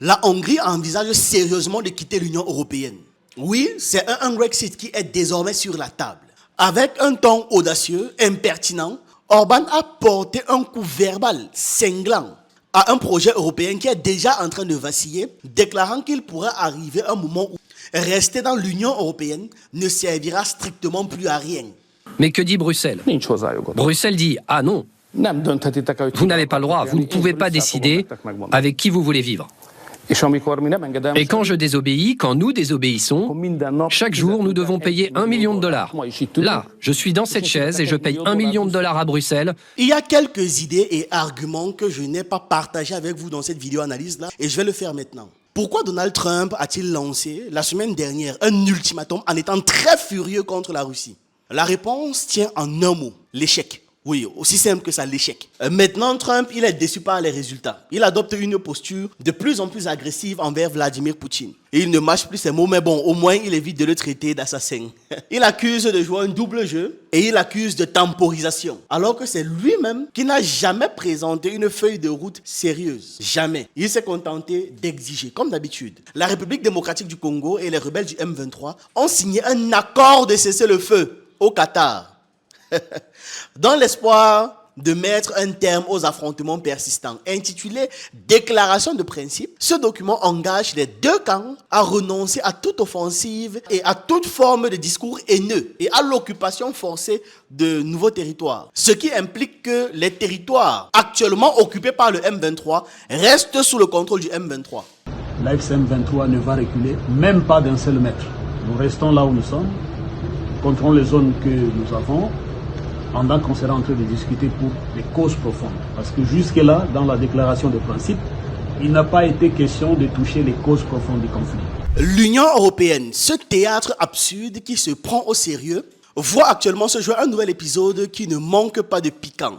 La Hongrie envisage sérieusement de quitter l'Union européenne. Oui, c'est un Brexit qui est désormais sur la table. Avec un ton audacieux, impertinent, Orban a porté un coup verbal cinglant à un projet européen qui est déjà en train de vaciller, déclarant qu'il pourrait arriver un moment où rester dans l'Union européenne ne servira strictement plus à rien. Mais que dit Bruxelles? Bruxelles dit « Ah non, vous n'avez pas le droit, vous ne pouvez pas décider avec qui vous voulez vivre. » Et quand je désobéis, quand nous désobéissons, chaque jour nous devons payer $1 million. Là, je suis dans cette chaise et je paye $1 million à Bruxelles. Il y a quelques idées et arguments que je n'ai pas partagés avec vous dans cette vidéo-analyse-là et je vais le faire maintenant. Pourquoi Donald Trump a-t-il lancé la semaine dernière un ultimatum en étant très furieux contre la Russie? La réponse tient en un mot, l'échec. Oui, aussi simple que ça, l'échec. Maintenant, Trump, il est déçu par les résultats. Il adopte une posture de plus en plus agressive envers Vladimir Poutine. Et il ne mâche plus ses mots, mais bon, au moins, il évite de le traiter d'assassin. Il accuse de jouer un double jeu et il accuse de temporisation. Alors que c'est lui-même qui n'a jamais présenté une feuille de route sérieuse. Jamais. Il s'est contenté d'exiger, comme d'habitude. La République démocratique du Congo et les rebelles du M23 ont signé un accord de cessez-le-feu au Qatar. Dans l'espoir de mettre un terme aux affrontements persistants, intitulé Déclaration de principe, ce document engage les deux camps à renoncer à toute offensive et à toute forme de discours haineux et à l'occupation forcée de nouveaux territoires. Ce qui implique que les territoires actuellement occupés par le M23 restent sous le contrôle du M23. L'ex-M23 ne va reculer même pas d'un seul mètre. Nous restons là où nous sommes, contrôlons les zones que nous avons, pendant qu'on sera en train de discuter pour les causes profondes. Parce que jusque-là, dans la déclaration de principe, il n'a pas été question de toucher les causes profondes du conflit. L'Union européenne, ce théâtre absurde qui se prend au sérieux, voit actuellement se jouer un nouvel épisode qui ne manque pas de piquant.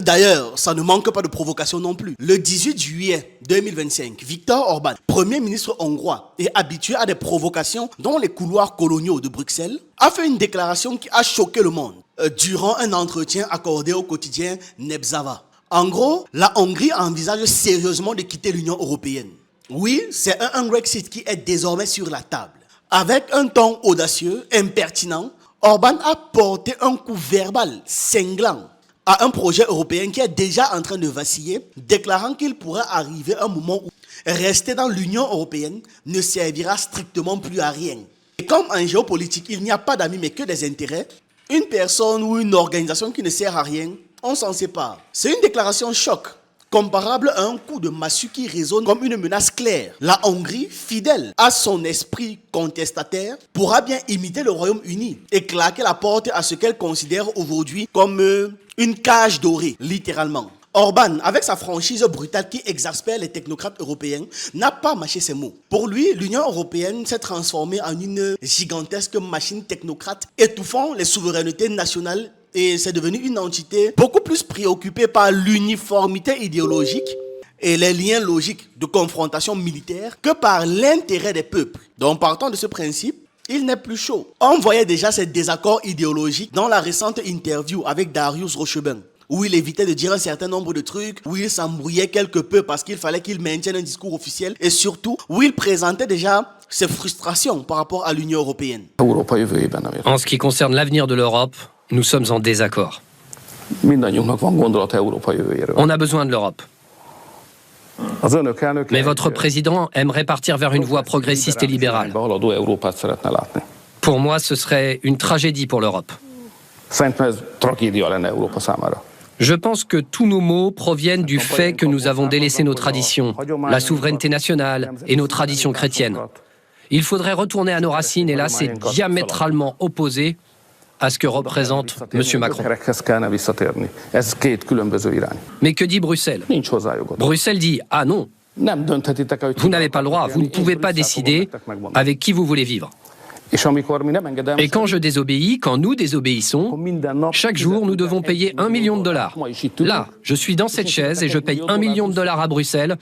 D'ailleurs, ça ne manque pas de provocation non plus. Le 18 juillet 2025, Viktor Orban, Premier ministre hongrois et habitué à des provocations dans les couloirs coloniaux de Bruxelles, a fait une déclaration qui a choqué le monde durant un entretien accordé au quotidien Nebzava. En gros, la Hongrie envisage sérieusement de quitter l'Union européenne. Oui, c'est un Brexit qui est désormais sur la table. Avec un ton audacieux, impertinent, Orban a porté un coup verbal cinglant à un projet européen qui est déjà en train de vaciller, déclarant qu'il pourrait arriver un moment où rester dans l'Union européenne ne servira strictement plus à rien. Et comme en géopolitique, il n'y a pas d'amis mais que des intérêts, une personne ou une organisation qui ne sert à rien, on s'en sépare. C'est une déclaration choc, comparable à un coup de massue qui résonne comme une menace claire. La Hongrie, fidèle à son esprit contestataire, pourra bien imiter le Royaume-Uni et claquer la porte à ce qu'elle considère aujourd'hui comme une cage dorée, littéralement. Orban, avec sa franchise brutale qui exaspère les technocrates européens, n'a pas mâché ses mots. Pour lui, l'Union européenne s'est transformée en une gigantesque machine technocrate étouffant les souverainetés nationales et c'est devenu une entité beaucoup plus préoccupée par l'uniformité idéologique et les liens logiques de confrontation militaire que par l'intérêt des peuples. Donc partant de ce principe, il n'est plus chaud. On voyait déjà ces désaccords idéologiques dans la récente interview avec Darius Rochebin, où il évitait de dire un certain nombre de trucs, où il s'embrouillait quelque peu parce qu'il fallait qu'il maintienne un discours officiel, et surtout, où il présentait déjà ses frustrations par rapport à l'Union européenne. En ce qui concerne l'avenir de l'Europe, nous sommes en désaccord. On a besoin de l'Europe. Mais votre président aimerait partir vers une voie progressiste et libérale. Pour moi, ce serait une tragédie pour l'Europe. Je pense que tous nos maux proviennent du fait que nous avons délaissé nos traditions, la souveraineté nationale et nos traditions chrétiennes. Il faudrait retourner à nos racines et là, c'est diamétralement opposé à ce que représente M. Macron. Mais que dit Bruxelles? Bruxelles dit « Ah non, vous n'avez pas le droit, vous ne pouvez pas décider avec qui vous voulez vivre. » Et quand je désobéis, quand nous désobéissons, chaque jour nous devons payer $1 million. Là, je suis dans cette chaise et je paye $1 million à Bruxelles.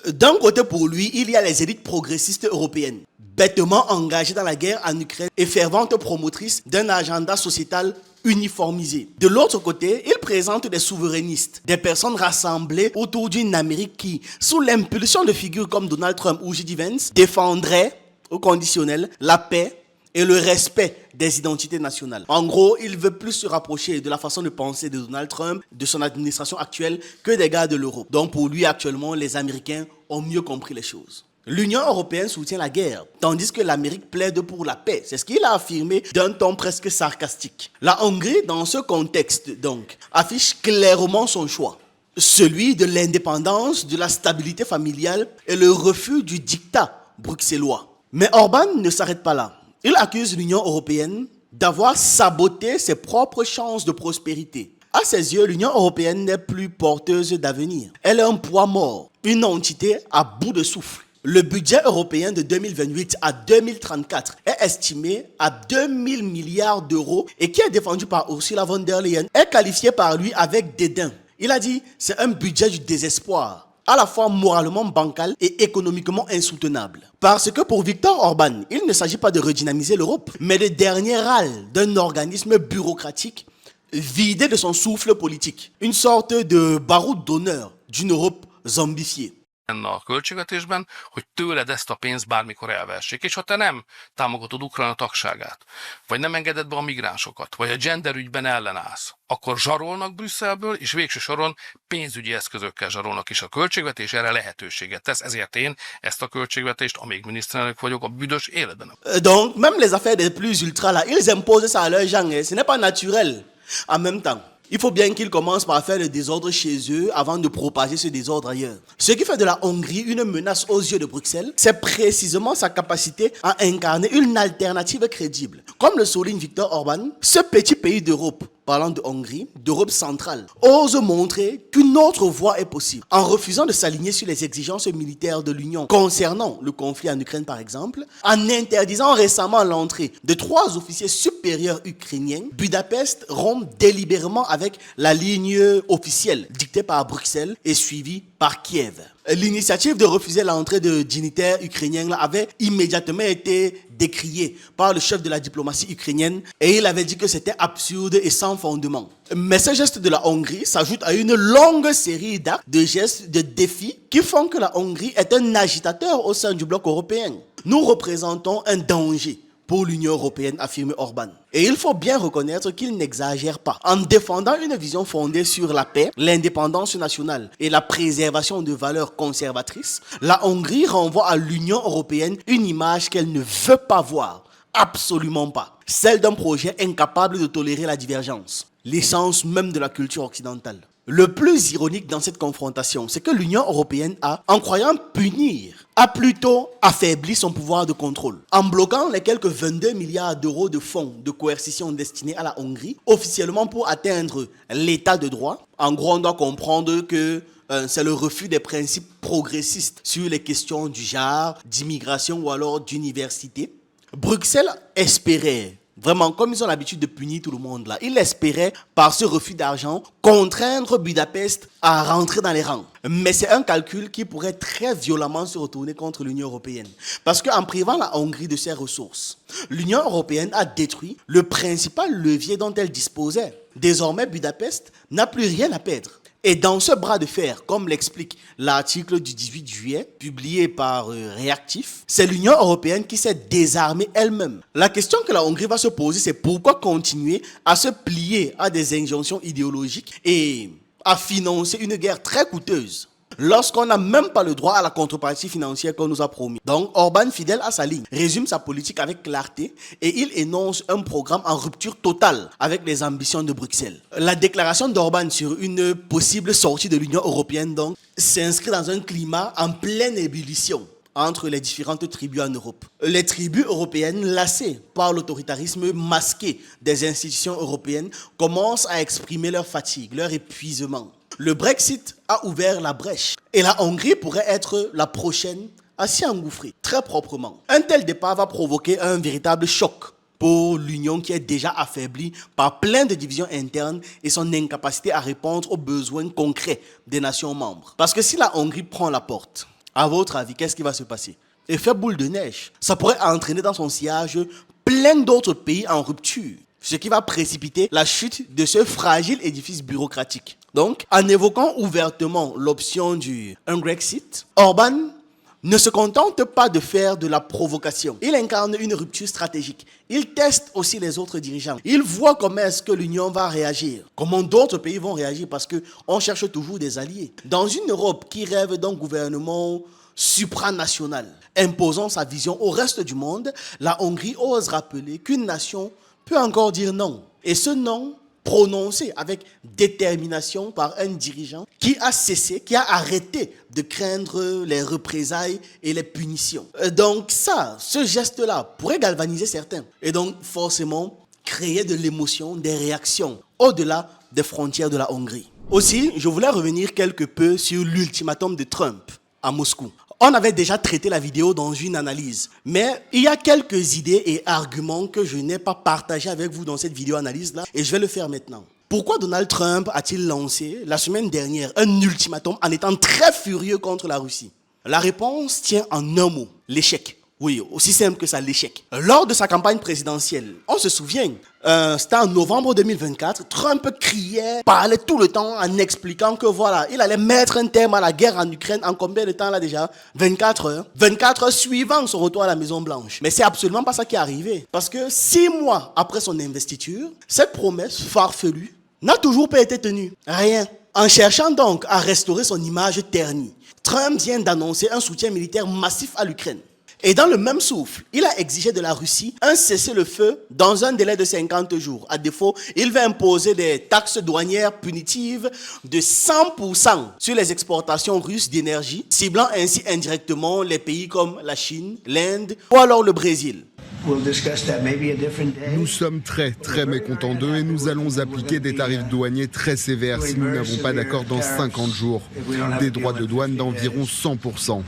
D'un côté pour lui, il y a les élites progressistes européennes, bêtement engagées dans la guerre en Ukraine et ferventes promotrices d'un agenda sociétal uniformisée. De l'autre côté, il présente des souverainistes, des personnes rassemblées autour d'une Amérique qui, sous l'impulsion de figures comme Donald Trump ou J.D. Vance, défendrait, au conditionnel, la paix et le respect des identités nationales. En gros, il veut plus se rapprocher de la façon de penser de Donald Trump, de son administration actuelle, que des gars de l'Europe. Donc pour lui, actuellement, les Américains ont mieux compris les choses. L'Union européenne soutient la guerre, tandis que l'Amérique plaide pour la paix. C'est ce qu'il a affirmé d'un ton presque sarcastique. La Hongrie, dans ce contexte, donc, affiche clairement son choix. Celui de l'indépendance, de la stabilité familiale et le refus du diktat bruxellois. Mais Orban ne s'arrête pas là. Il accuse l'Union européenne d'avoir saboté ses propres chances de prospérité. À ses yeux, l'Union européenne n'est plus porteuse d'avenir. Elle est un poids mort, une entité à bout de souffle. Le budget européen de 2028 à 2034 est estimé à 2000 milliards d'euros et qui est défendu par Ursula von der Leyen est qualifié par lui avec dédain. Il a dit « c'est un budget du désespoir ». À la fois moralement bancal et économiquement insoutenable. Parce que pour Viktor Orban, il ne s'agit pas de redynamiser l'Europe, mais de dernier râle d'un organisme bureaucratique vidé de son souffle politique. Une sorte de baroud d'honneur d'une Europe zombifiée. A költségvetésben, hogy tőled ezt a pénzt bármikor elvessék. És ha te nem támogatod Ukrajna tagságát, vagy nem engeded be a migránsokat, vagy a genderügyben ellenállsz, akkor zsarolnak Brüsszelből, és végső soron pénzügyi eszközökkel zsarolnak, és a költségvetés erre lehetőséget tesz. Ezért én ezt a költségvetést, amíg miniszterelnök vagyok, a büdös életben. Donc, même les affaires des plus ultras là, ils imposent ça à leurs gens. Ce n'est pas naturel. En même temps, il faut bien qu'ils commencent par faire le désordre chez eux avant de propager ce désordre ailleurs. Ce qui fait de la Hongrie une menace aux yeux de Bruxelles, c'est précisément sa capacité à incarner une alternative crédible. Comme le souligne Viktor Orban, ce petit pays d'Europe, parlant de Hongrie, d'Europe centrale, ose montrer qu'une autre voie est possible. En refusant de s'aligner sur les exigences militaires de l'Union concernant le conflit en Ukraine par exemple, en interdisant récemment l'entrée de 3 officiers supérieurs ukrainiens, Budapest rompt délibérément avec la ligne officielle dictée par Bruxelles et suivie par Kiev. L'initiative de refuser l'entrée de dignitaires ukrainiens avait immédiatement été décriée par le chef de la diplomatie ukrainienne et il avait dit que c'était absurde et sans fondement. Mais ce geste de la Hongrie s'ajoute à une longue série d'actes, de gestes, de défis qui font que la Hongrie est un agitateur au sein du bloc européen. Nous représentons un danger pour l'Union européenne, affirme Orban. Et il faut bien reconnaître qu'il n'exagère pas. En défendant une vision fondée sur la paix, l'indépendance nationale et la préservation de valeurs conservatrices, la Hongrie renvoie à l'Union européenne une image qu'elle ne veut pas voir. Absolument pas. Celle d'un projet incapable de tolérer la divergence. L'essence même de la culture occidentale. Le plus ironique dans cette confrontation, c'est que l'Union européenne a, en croyant punir, a plutôt affaibli son pouvoir de contrôle. En bloquant les quelques 22 milliards d'euros de fonds de coercition destinés à la Hongrie, officiellement pour atteindre l'état de droit, en gros on doit comprendre que c'est le refus des principes progressistes sur les questions du genre, d'immigration ou alors d'université. Bruxelles espérait, vraiment, comme ils ont l'habitude de punir tout le monde là, ils espéraient, par ce refus d'argent, contraindre Budapest à rentrer dans les rangs. Mais c'est un calcul qui pourrait très violemment se retourner contre l'Union européenne. Parce qu'en privant la Hongrie de ses ressources, l'Union européenne a détruit le principal levier dont elle disposait. Désormais, Budapest n'a plus rien à perdre. Et dans ce bras de fer, comme l'explique l'article du 18 juillet, publié par Réactif, c'est l'Union européenne qui s'est désarmée elle-même. La question que la Hongrie va se poser, c'est pourquoi continuer à se plier à des injonctions idéologiques et à financer une guerre très coûteuse lorsqu'on n'a même pas le droit à la contrepartie financière qu'on nous a promis. Donc Orban, fidèle à sa ligne, résume sa politique avec clarté et il énonce un programme en rupture totale avec les ambitions de Bruxelles. La déclaration d'Orban sur une possible sortie de l'Union européenne donc s'inscrit dans un climat en pleine ébullition entre les différentes tribus en Europe. Les tribus européennes, lassées par l'autoritarisme masqué des institutions européennes, commencent à exprimer leur fatigue, leur épuisement. Le Brexit a ouvert la brèche et la Hongrie pourrait être la prochaine à s'y engouffrer très proprement. Un tel départ va provoquer un véritable choc pour l'Union qui est déjà affaiblie par plein de divisions internes et son incapacité à répondre aux besoins concrets des nations membres. Parce que si la Hongrie prend la porte, à votre avis, qu'est-ce qui va se passer? Effet boule de neige. Ça pourrait entraîner dans son sillage plein d'autres pays en rupture. ce qui va précipiter la chute de ce fragile édifice bureaucratique. Donc, en évoquant ouvertement l'option du Grexit, Orban ne se contente pas de faire de la provocation. Il incarne une rupture stratégique. Il teste aussi les autres dirigeants. Il voit comment est-ce que l'Union va réagir, comment d'autres pays vont réagir, parce qu'on cherche toujours des alliés. Dans une Europe qui rêve d'un gouvernement supranational, imposant sa vision au reste du monde, la Hongrie ose rappeler qu'une nation peut encore dire non. Et ce non, prononcé avec détermination par un dirigeant qui a cessé, qui a arrêté de craindre les représailles et les punitions. Donc ce geste-là pourrait galvaniser certains et donc forcément créer de l'émotion, des réactions au-delà des frontières de la Hongrie. Aussi, je voulais revenir quelque peu sur l'ultimatum de Trump à Moscou. On avait déjà traité la vidéo dans une analyse, mais il y a quelques idées et arguments que je n'ai pas partagés avec vous dans cette vidéo-analyse-là, et je vais le faire maintenant. Pourquoi Donald Trump a-t-il lancé la semaine dernière un ultimatum en étant très furieux contre la Russie? La réponse tient en un mot, l'échec. Oui, aussi simple que ça, l'échec. Lors de sa campagne présidentielle, on se souvient, c'était en novembre 2024, Trump criait, parlait tout le temps en expliquant que voilà, il allait mettre un terme à la guerre en Ukraine en combien de temps là déjà? 24 heures. 24 heures suivant son retour à la Maison Blanche. Mais c'est absolument pas ça qui est arrivé. Parce que 6 mois après son investiture, cette promesse farfelue n'a toujours pas été tenue. Rien. En cherchant donc à restaurer son image ternie, Trump vient d'annoncer un soutien militaire massif à l'Ukraine. Et dans le même souffle, il a exigé de la Russie un cessez-le-feu dans un délai de 50 jours. À défaut, il va imposer des taxes douanières punitives de 100% sur les exportations russes d'énergie, ciblant ainsi indirectement les pays comme la Chine, l'Inde ou alors le Brésil. Nous sommes très mécontents d'eux et nous allons appliquer des tarifs douaniers très sévères si nous n'avons pas d'accord dans 50 jours. Des droits de douane d'environ 100%.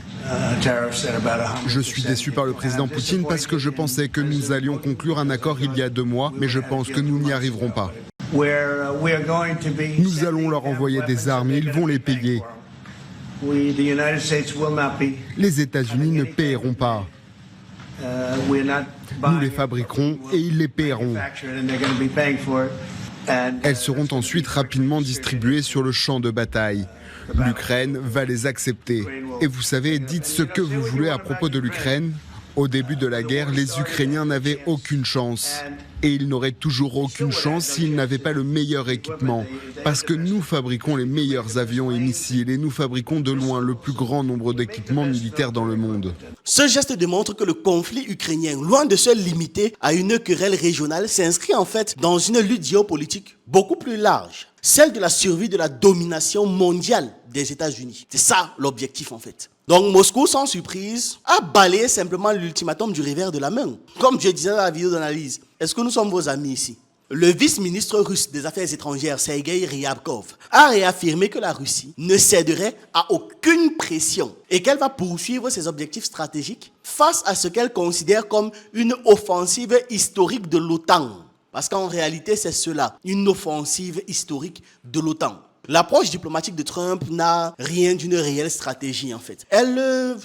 Je suis déçu par le président Poutine parce que je pensais que nous allions conclure un accord il y a 2 mois, mais je pense que nous n'y arriverons pas. Nous allons leur envoyer des armes et ils vont les payer. Les États-Unis ne paieront pas. Nous les fabriquerons et ils les paieront. Elles seront ensuite rapidement distribuées sur le champ de bataille. L'Ukraine va les accepter. Et vous savez, dites ce que vous voulez à propos de l'Ukraine. Au début de la guerre, les Ukrainiens n'avaient aucune chance. Et ils n'auraient toujours aucune chance s'ils n'avaient pas le meilleur équipement. Parce que nous fabriquons les meilleurs avions et missiles et nous fabriquons de loin le plus grand nombre d'équipements militaires dans le monde. Ce geste démontre que le conflit ukrainien, loin de se limiter à une querelle régionale, s'inscrit en fait dans une lutte géopolitique beaucoup plus large. Celle de la survie de la domination mondiale des États-Unis. C'est ça l'objectif en fait. Donc Moscou, sans surprise, a balayé simplement l'ultimatum du revers de la main. Comme je disais dans la vidéo d'analyse, est-ce que nous sommes vos amis ici? Le vice-ministre russe des Affaires étrangères, Sergei Ryabkov, a réaffirmé que la Russie ne céderait à aucune pression et qu'elle va poursuivre ses objectifs stratégiques face à ce qu'elle considère comme une offensive historique de l'OTAN. Parce qu'en réalité, c'est cela, une offensive historique de l'OTAN. L'approche diplomatique de Trump n'a rien d'une réelle stratégie en fait. Elle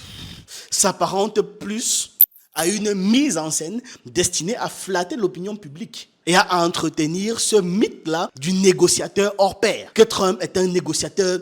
s'apparente plus à une mise en scène destinée à flatter l'opinion publique et à entretenir ce mythe-là du négociateur hors pair. Que Trump est un négociateur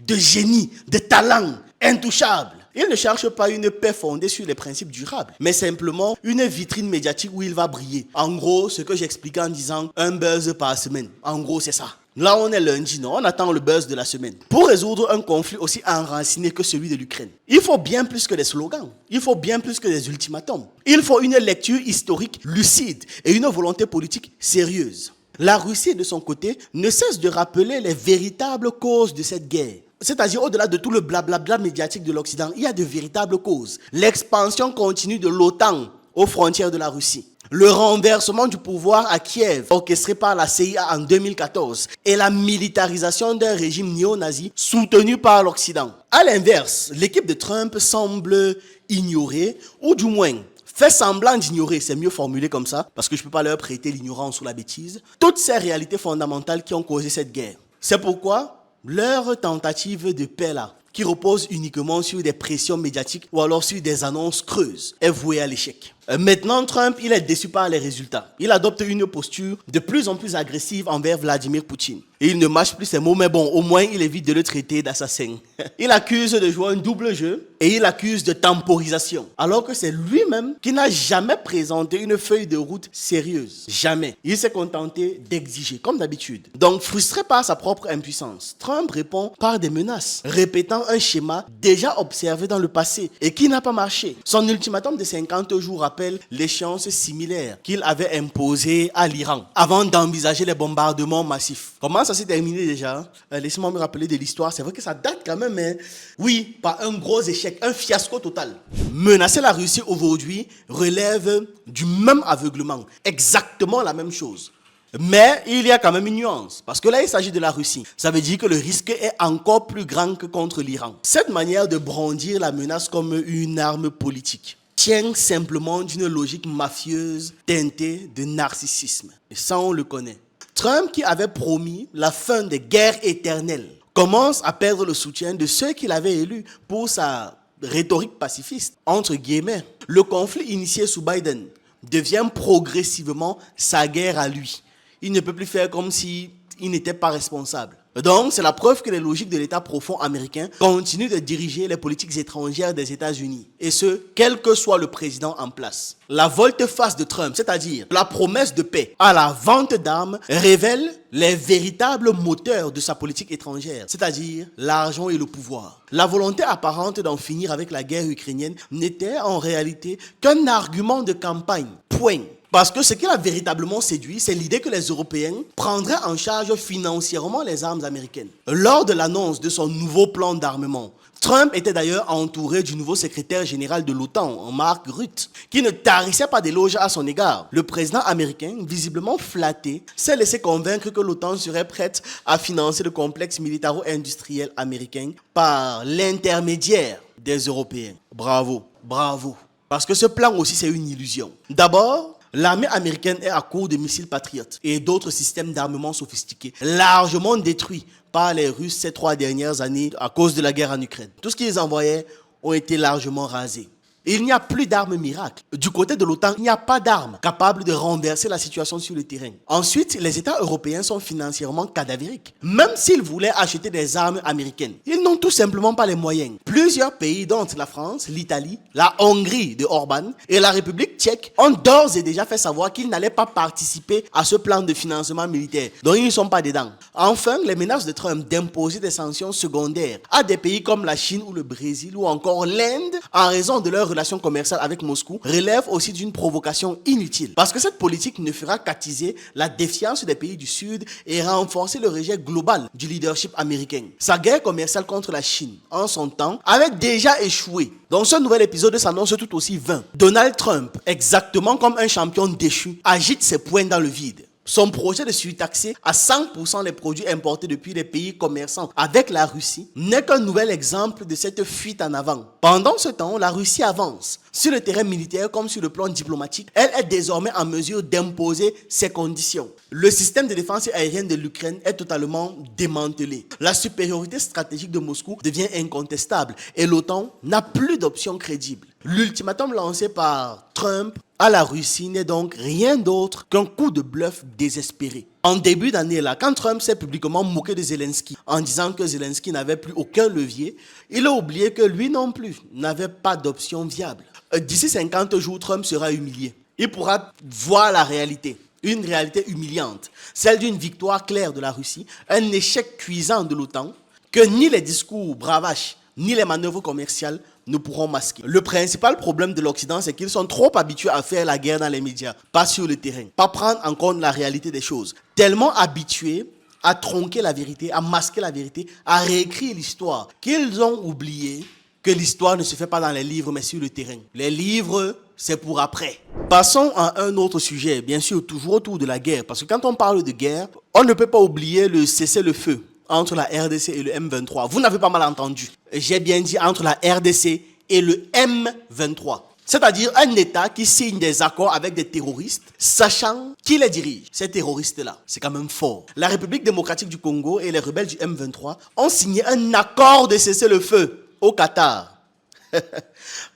de génie, de talent, intouchable. Il ne cherche pas une paix fondée sur les principes durables, mais simplement une vitrine médiatique où il va briller. En gros, ce que j'expliquais en disant un buzz par semaine. En gros, c'est ça. Là, on est lundi, non, on attend le buzz de la semaine. Pour résoudre un conflit aussi enraciné que celui de l'Ukraine, il faut bien plus que des slogans. Il faut bien plus que des ultimatums. Il faut une lecture historique lucide et une volonté politique sérieuse. La Russie, de son côté, ne cesse de rappeler les véritables causes de cette guerre. C'est-à-dire, au-delà de tout le blablabla médiatique de l'Occident, il y a de véritables causes. L'expansion continue de l'OTAN aux frontières de la Russie. Le renversement du pouvoir à Kiev, orchestré par la CIA en 2014, et la militarisation d'un régime néo-nazi soutenu par l'Occident. À l'inverse, l'équipe de Trump semble ignorer, ou du moins fait semblant d'ignorer, c'est mieux formulé comme ça, parce que je ne peux pas leur prêter l'ignorance ou la bêtise, toutes ces réalités fondamentales qui ont causé cette guerre. C'est pourquoi leur tentative de paix là, qui repose uniquement sur des pressions médiatiques ou alors sur des annonces creuses, est vouée à l'échec. Maintenant, Trump, il est déçu par les résultats. Il adopte une posture de plus en plus agressive envers Vladimir Poutine. Il ne mâche plus ses mots, mais bon, au moins, il évite de le traiter d'assassin. Il accuse de jouer un double jeu et il accuse de temporisation. Alors que c'est lui-même qui n'a jamais présenté une feuille de route sérieuse. Jamais. Il s'est contenté d'exiger, comme d'habitude. Donc, frustré par sa propre impuissance, Trump répond par des menaces, répétant un schéma déjà observé dans le passé et qui n'a pas marché. Son ultimatum de 50 jours rappelle l'échéance similaire qu'il avait imposée à l'Iran avant d'envisager les bombardements massifs. Comment ça s'est terminé déjà? Laissez-moi me rappeler de l'histoire. C'est vrai que ça date quand même, mais oui, par un gros échec, un fiasco total. Menacer la Russie aujourd'hui relève du même aveuglement, exactement la même chose. Mais il y a quand même une nuance, parce que là il s'agit de la Russie. Ça veut dire que le risque est encore plus grand que contre l'Iran. Cette manière de brandir la menace comme une arme politique tient simplement d'une logique mafieuse teintée de narcissisme. Et ça on le connaît. Trump, qui avait promis la fin des guerres éternelles, commence à perdre le soutien de ceux qu'il avait élus pour sa rhétorique pacifiste, entre guillemets. Le conflit initié sous Biden devient progressivement sa guerre à lui. Il ne peut plus faire comme s'il n'était pas responsable. Donc, c'est la preuve que les logiques de l'État profond américain continuent de diriger les politiques étrangères des États-Unis. Et ce, quel que soit le président en place. La volte-face de Trump, c'est-à-dire la promesse de paix à la vente d'armes, révèle les véritables moteurs de sa politique étrangère, c'est-à-dire l'argent et le pouvoir. La volonté apparente d'en finir avec la guerre ukrainienne n'était en réalité qu'un argument de campagne. Point. Parce que ce qui l'a véritablement séduit, c'est l'idée que les Européens prendraient en charge financièrement les armes américaines. Lors de l'annonce de son nouveau plan d'armement, Trump était d'ailleurs entouré du nouveau secrétaire général de l'OTAN, Mark Rutte, qui ne tarissait pas d'éloges à son égard. Le président américain, visiblement flatté, s'est laissé convaincre que l'OTAN serait prête à financer le complexe militaro-industriel américain par l'intermédiaire des Européens. Bravo, bravo. Parce que ce plan aussi, c'est une illusion. D'abord, l'armée américaine est à court de missiles Patriot et d'autres systèmes d'armement sophistiqués, largement détruits par les Russes ces 3 dernières années à cause de la guerre en Ukraine. Tout ce qu'ils envoyaient ont été largement rasés. Il n'y a plus d'armes miracles. Du côté de l'OTAN, il n'y a pas d'armes capables de renverser la situation sur le terrain. Ensuite, les États européens sont financièrement cadavériques. Même s'ils voulaient acheter des armes américaines, ils n'ont tout simplement pas les moyens. Plusieurs pays, dont la France, l'Italie, la Hongrie de Orban et la République tchèque, ont d'ores et déjà fait savoir qu'ils n'allaient pas participer à ce plan de financement militaire. Donc ils ne sont pas dedans. Enfin, les menaces de Trump d'imposer des sanctions secondaires à des pays comme la Chine ou le Brésil ou encore l'Inde en raison de leur relations commerciales avec Moscou relève aussi d'une provocation inutile. Parce que cette politique ne fera qu'attiser la défiance des pays du Sud et renforcer le rejet global du leadership américain. Sa guerre commerciale contre la Chine, en son temps, avait déjà échoué. Donc ce nouvel épisode s'annonce tout aussi vain. Donald Trump, exactement comme un champion déchu, agite ses poings dans le vide. Son projet de surtaxer à 100% les produits importés depuis les pays commerçants avec la Russie n'est qu'un nouvel exemple de cette fuite en avant. Pendant ce temps, la Russie avance. Sur le terrain militaire comme sur le plan diplomatique, elle est désormais en mesure d'imposer ses conditions. Le système de défense aérienne de l'Ukraine est totalement démantelé. La supériorité stratégique de Moscou devient incontestable et l'OTAN n'a plus d'options crédibles. L'ultimatum lancé par Trump à la Russie n'est donc rien d'autre qu'un coup de bluff désespéré. En début d'année, là, quand Trump s'est publiquement moqué de Zelensky en disant que Zelensky n'avait plus aucun levier, il a oublié que lui non plus n'avait pas d'option viable. D'ici 50 jours, Trump sera humilié. Il pourra voir la réalité. Une réalité humiliante, celle d'une victoire claire de la Russie, un échec cuisant de l'OTAN que ni les discours bravaches ni les manœuvres commerciales ne pourront masquer. Le principal problème de l'Occident, c'est qu'ils sont trop habitués à faire la guerre dans les médias, pas sur le terrain, pas prendre en compte la réalité des choses. Tellement habitués à tronquer la vérité, à masquer la vérité, à réécrire l'histoire, qu'ils ont oublié que l'histoire ne se fait pas dans les livres, mais sur le terrain. Les livres, c'est pour après. Passons à un autre sujet, bien sûr, toujours autour de la guerre, parce que quand on parle de guerre, on ne peut pas oublier le cessez-le-feu entre la RDC et le M23. Vous n'avez pas mal entendu. J'ai bien dit entre la RDC et le M23. C'est-à-dire un État qui signe des accords avec des terroristes, sachant qui les dirige, ces terroristes-là. C'est quand même fort. La République démocratique du Congo et les rebelles du M23 ont signé un accord de cessez-le-feu au Qatar,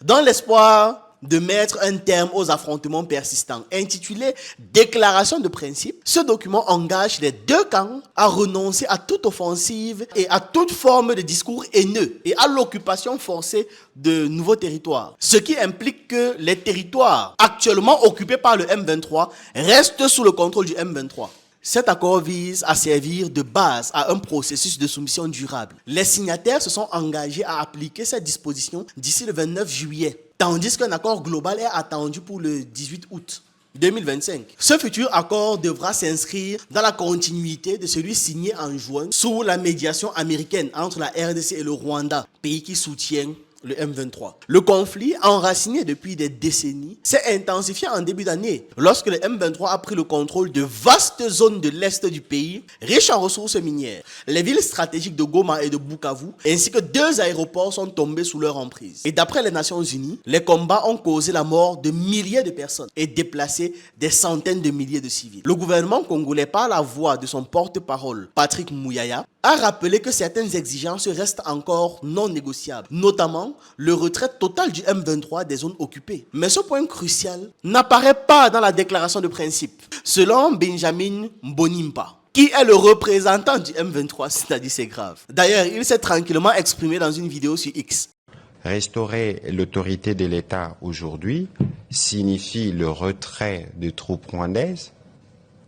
dans l'espoir de mettre un terme aux affrontements persistants. Intitulé Déclaration de principe, ce document engage les deux camps à renoncer à toute offensive et à toute forme de discours haineux et à l'occupation forcée de nouveaux territoires. Ce qui implique que les territoires actuellement occupés par le M23 restent sous le contrôle du M23. Cet accord vise à servir de base à un processus de soumission durable. Les signataires se sont engagés à appliquer cette disposition d'ici le 29 juillet, tandis qu'un accord global est attendu pour le 18 août 2025. Ce futur accord devra s'inscrire dans la continuité de celui signé en juin sous la médiation américaine entre la RDC et le Rwanda, pays qui soutient le M23. Le conflit, enraciné depuis des décennies, s'est intensifié en début d'année lorsque le M23 a pris le contrôle de vastes zones de l'est du pays, riches en ressources minières. Les villes stratégiques de Goma et de Bukavu, ainsi que 2 aéroports sont tombés sous leur emprise. Et d'après les Nations Unies, les combats ont causé la mort de milliers de personnes et déplacé des centaines de milliers de civils. Le gouvernement congolais, par la voix de son porte-parole, Patrick Mouyaya, a rappelé que certaines exigences restent encore non négociables, notamment le retrait total du M23 des zones occupées. Mais ce point crucial n'apparaît pas dans la déclaration de principe. Selon Benjamin Mbonimpa, qui est le représentant du M23, c'est-à-dire c'est grave. D'ailleurs, il s'est tranquillement exprimé dans une vidéo sur X. Restaurer l'autorité de l'État aujourd'hui signifie le retrait de troupes rwandaises,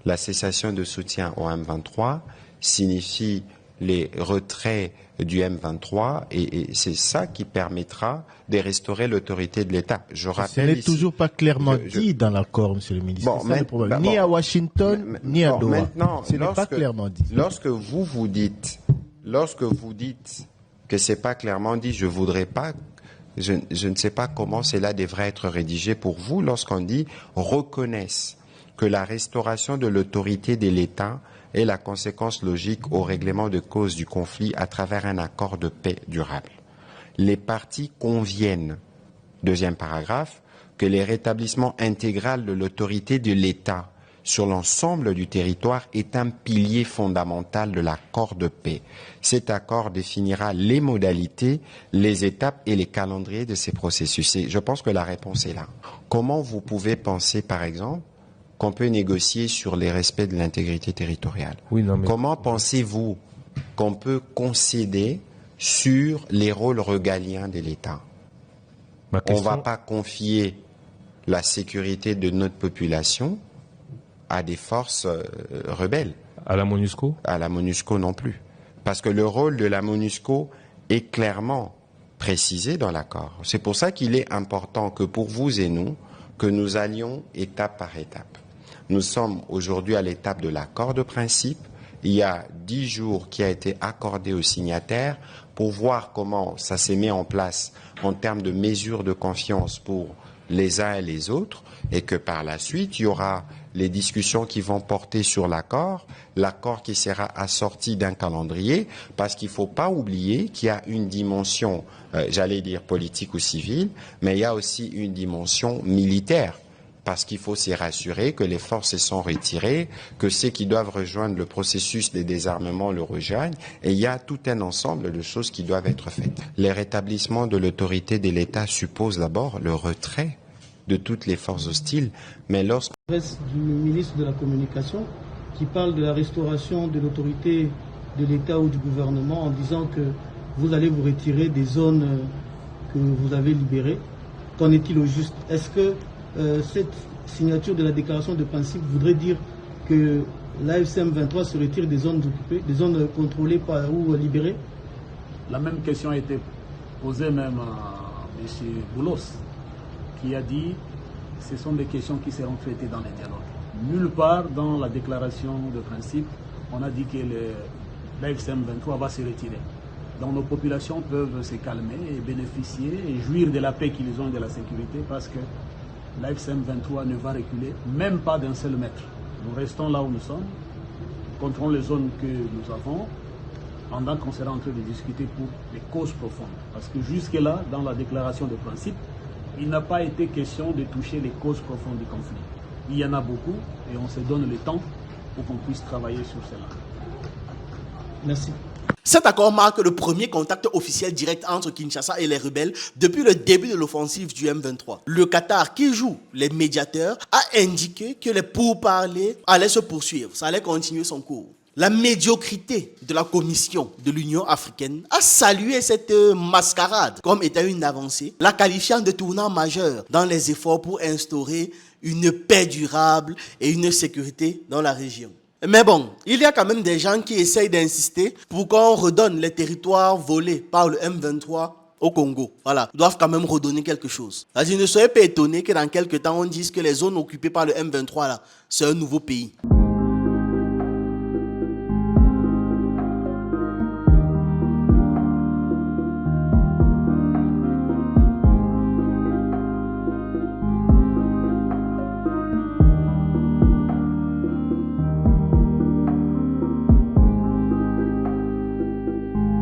la cessation de soutien au M23 signifie les retraits du M23 et c'est ça qui permettra de restaurer l'autorité de l'État. Je rappelle, ce n'est toujours pas clairement dit dans l'accord, monsieur le ministre. Bon, c'est ça le problème. Ni à Washington, ni à Doha. Maintenant, ce n'est pas clairement dit. Lorsque vous dites que c'est pas clairement dit, je ne sais pas comment cela devrait être rédigé pour vous lorsqu'on dit reconnaissent que la restauration de l'autorité de l'État est la conséquence logique au règlement de cause du conflit à travers un accord de paix durable. Les parties conviennent, deuxième paragraphe, que le rétablissement intégral de l'autorité de l'État sur l'ensemble du territoire est un pilier fondamental de l'accord de paix. Cet accord définira les modalités, les étapes et les calendriers de ces processus. Et je pense que la réponse est là. Comment vous pouvez penser, par exemple, qu'on peut négocier sur les respects de l'intégrité territoriale? Comment pensez-vous qu'on peut concéder sur les rôles régaliens de l'État? On ne va pas confier la sécurité de notre population à des forces rebelles. À la MONUSCO? À la MONUSCO non plus. Parce que le rôle de la MONUSCO est clairement précisé dans l'accord. C'est pour ça qu'il est important que pour vous et nous, que nous allions étape par étape. Nous sommes aujourd'hui à l'étape de l'accord de principe. Il y a 10 jours qui a été accordé aux signataires pour voir comment ça s'est mis en place en termes de mesures de confiance pour les uns et les autres, et que par la suite, il y aura les discussions qui vont porter sur l'accord qui sera assorti d'un calendrier, parce qu'il ne faut pas oublier qu'il y a une dimension, j'allais dire politique ou civile, mais il y a aussi une dimension militaire. Parce qu'il faut s'y rassurer que les forces se sont retirées, que ceux qui doivent rejoindre le processus de désarmement le rejoignent, et il y a tout un ensemble de choses qui doivent être faites. Le rétablissement de l'autorité de l'État suppose d'abord le retrait de toutes les forces hostiles, mais lorsque... Du ministre de la Communication qui parle de la restauration de l'autorité de l'État ou du gouvernement en disant que vous allez vous retirer des zones que vous avez libérées. Qu'en est-il au juste? Est-ce que cette signature de la déclaration de principe voudrait dire que l'AFC M23 se retire des zones occupées, des zones contrôlées ou libérées? La même question a été posée même à M. Boulos, qui a dit que ce sont des questions qui seront traitées dans les dialogues. Nulle part dans la déclaration de principe, on a dit que l'AFC M23 va se retirer. Donc nos populations peuvent se calmer et bénéficier et jouir de la paix qu'ils ont et de la sécurité, parce que l'AFC M23 ne va reculer, même pas d'un seul mètre. Nous restons là où nous sommes, contrôlons les zones que nous avons, pendant qu'on sera en train de discuter pour les causes profondes. Parce que jusque-là, dans la déclaration de principe, il n'a pas été question de toucher les causes profondes du conflit. Il y en a beaucoup et on se donne le temps pour qu'on puisse travailler sur cela. Merci. Cet accord marque le premier contact officiel direct entre Kinshasa et les rebelles depuis le début de l'offensive du M23. Le Qatar, qui joue les médiateurs, a indiqué que les pourparlers allaient se poursuivre, ça allait continuer son cours. La médiocrité de la Commission de l'Union africaine a salué cette mascarade comme étant une avancée, la qualifiant de tournant majeur dans les efforts pour instaurer une paix durable et une sécurité dans la région. Mais bon, il y a quand même des gens qui essayent d'insister pour qu'on redonne les territoires volés par le M23 au Congo. Voilà, ils doivent quand même redonner quelque chose. C'est-à-dire, ne soyez pas étonnés que dans quelques temps, on dise que les zones occupées par le M23, là, c'est un nouveau pays.